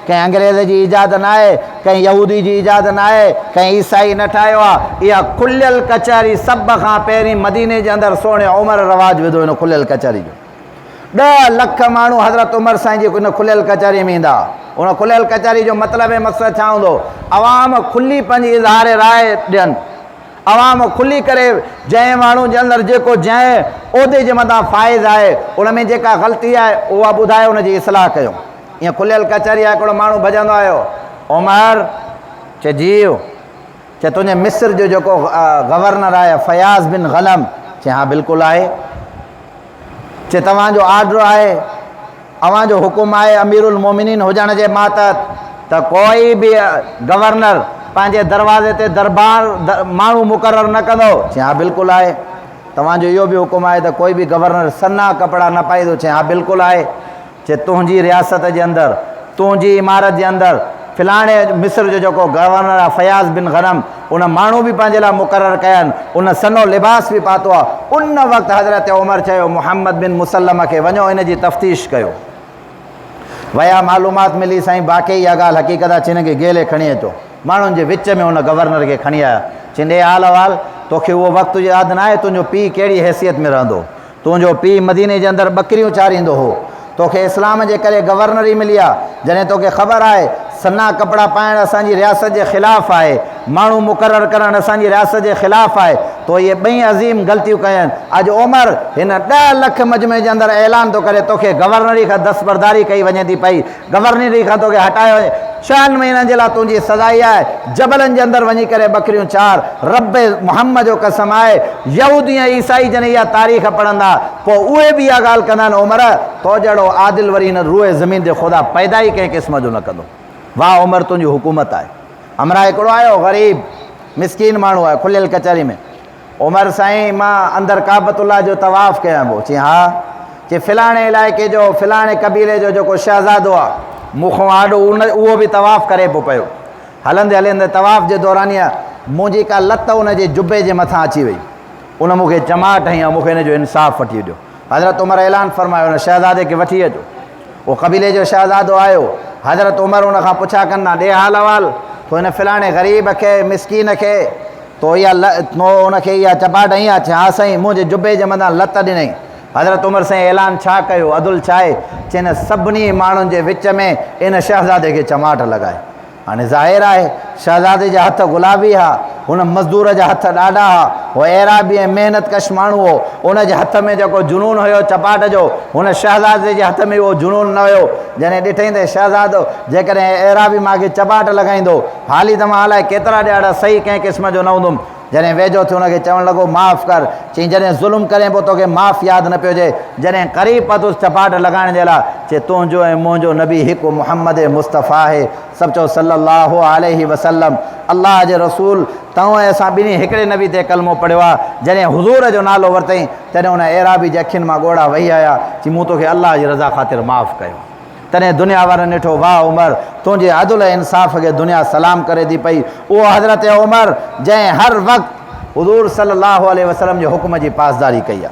कंहिं अंग्रेज़ जी इजाद न आहे, कंहिं यहूदी जी इजाद न आहे, कंहिं ईसाई न ठाहियो आहे। इहा खुलियल कचहरी सभ खां पहिरीं मदीने जे अंदरि सोणे उमर रवाजु विधो हिन खुलियल कचहरी जो। 10 लख माण्हू हज़रत उमर साईं जी हिन खुलियल कचहरी में ईंदा। उन खुलियल कचहरी जो मतिलबु ऐं मक़सदु छा हूंदो? अवाम खुली पंहिंजी इज़हार राय ॾियनि, अवाम खुली करे जंहिं माण्हू जे अंदरि जेको जंहिं उहिदे जे मथां फ़ाइज़ आहे उन में जेका ग़लती आहे उहा ॿुधाए उनजी इस्लाह कयूं। ईअं खुलियल कचहरी आहे। हिकिड़ो माण्हू भॼंदो आयो, उमर चए जीव, चए तुंहिंजे मिस्र जो जेको गवर्नर आहे फयाज़ बिन गनम, चए हा बिल्कुलु आहे। चए तव्हांजो आर्डर आहे, अव्हांजो हुकुम आहे अमीरुल मोमिनीन हुजण जे मातहत त कोई बि गवर्नर पंहिंजे दरवाज़े ते दरबार माण्हू मुक़ररु न कंदो? चए हा बिल्कुलु आहे। तव्हांजो इहो बि हुकुम आहे त कोई बि गवर्नर सन्हा कपिड़ा न पाईंदो? चए हा बिल्कुलु आहे। चए तुंहिंजी रियासत जे अंदरि, तुंहिंजी इमारत जे अंदरि फ़िलाणे मिस्र जो जेको गवर्नर आहे फयाज़ बिन गनम, उन माण्हू बि पंहिंजे लाइ मुक़ररु कया आहिनि, उन सनो लिबास बि पातो आहे। उन वक़्तु हज़रत उमर चयो मुहम्मद बिन मुसलम खे वञो इन जी तफ़्तीश कयो। वया मालूमात मिली साईं बाक़ी इहा ॻाल्हि हक़ीक़त आहे। चिन खे गेले खणी अचो, माण्हुनि जे विच में उन गवर्नर खे खणी आया। चिंडे हाल अहिवाल, तोखे उहो वक़्तु यादि न आहे? तुंहिंजो पीउ कहिड़ी हैसियत में रहंदो? तुंहिंजो पीउ मदीने जे अंदरि ॿकरियूं चारींदो हो, तोखे इस्लाम जे करे गवर्नरी मिली आहे। जॾहिं तोखे ख़बर आहे सन्हा कपिड़ा पाइणु असांजी रियासत जे ख़िलाफ़ु आहे, माण्हू मुक़ररु करणु असांजी रियासत जे ख़िलाफ़ु आहे, तो इहे ॿई अज़ीम ग़लतियूं कयूं आहिनि। अॼु उमर हिन 10 लख मजमे जे अंदरि ऐलान थो करे तोखे गवर्नरी खां दस्तबरदारी कई वञे थी पई, गवर्नरी खां तोखे हटायो वञे। 6 महीननि जे लाइ तुंहिंजी सज़ा इहा आहे, जबलनि जे अंदरि वञी करे ॿकरियूं चार। रब मुहम्मद जो कसम आहे, यहूदी ऐं ईसाई जॾहिं इहा तारीख़ पढ़ंदा पोइ उहे बि इहा ॻाल्हि कंदा आहिनि, उमर तो जहिड़ो आदिल वरी हिन रूए ज़मीन ते ख़ुदा पैदा ई कंहिं क़िस्म जो न कंदो। वाह उमर तुंहिंजी हुकूमत आहे। हमरा हिकिड़ो आयो ग़रीब मिसकीन माण्हू आहे खुलियल कचहरी में, उमर साईं मां अंदरि काबतुल्लाह जो तवाफ़ कयां पियो। चई हा। चई फ़िलाणे इलाइक़े जो फ़िलाणे क़बीले जो जेको शहज़ादो आहे मूंखां आॾो उहो बि तवाफ़ करे पियो। हलंदे हलंदे तवाफ़ जे दौरान मुंहिंजी का लत उनजे जुबे जे मथां अची वई, उन मूंखे चमाट हईं, मूंखे हिन जो इंसाफ़ वठी ॾियो। हज़रत उमर ऐलान फरमायो हुन शहज़ादे खे वठी अचो। उहो क़बीले जो शहज़ादो आयो, हज़रत उमर उन खां पुछा कंदा ॾे हाल अहिवाल, तो हिन फ़िलाणे ग़रीब खे मिसकीन खे तो इहा उनखे इहा चपाट हईं आहे? हा साईं, मुंहिंजे जुबे जे मथां लत ॾिनई। हज़रत उमर साईं ऐलान छा कयो? अदुल छा आहे? चइन सभिनी माण्हुनि जे विच में इन शहज़ादे खे चमाट लॻाए। हाणे ज़ाहिर आहे शहज़ादे जा हथ गुलाबी हुआ, हुन मज़दूर जा हथ ॾाढा हुआ, उहो एराबी ऐं महिनत कश माण्हू हो, उनजे हथ में जेको जुनून हुयो चपाट जो, हुन शहज़ादे जे हथ में उहो जुनून न हुयो। जॾहिं ॾिठईं त शहज़ादो जेकॾहिं एराबी मूंखे चपाट लॻाईंदो, हाली त मां अलाए केतिरा ॾाढा सही कंहिं क़िस्म जो न हूंदुमि। जॾहिं वेझो थियो हुनखे चवणु लॻो माफ़ु कर। चई जॾहिं ज़ुल्म करें पोइ तोखे माफ़ु यादि न पियो अचे, जॾहिं क़रीब पतुसि चपाट लॻाइण जे लाइ, चए तुंहिंजो ऐं मुंहिंजो नबी हिकु मुहम्मद मुस्तफ़ा आहे। सभु चओ सल्लल्लाहु अलैहि वसल्लम। अल्लाह जे रसूल तव्हां ऐं असां ॿिन्ही हिकिड़े नबी ते कलमो पढ़ियो आहे। जॾहिं हुज़ूर जो नालो वरितईं तॾहिं हुन एराबी जे अखियुनि मां ॻोढ़ा वही आया। चई मूं तोखे अल्लाह जी रज़ा ख़ातिर माफ़ु कयो। तॾहिं दुनिया वारनि ॾिठो वाह उमर, तुंहिंजे अदल ऐं इंसाफ़ खे दुनिया सलाम करे थी पई। उहो हज़रत उमर जंहिं हर वक़्तु हुज़ूर सल्लल्लाहु अलैहि वसल्लम जे हुकुम जी पासदारी कई आहे।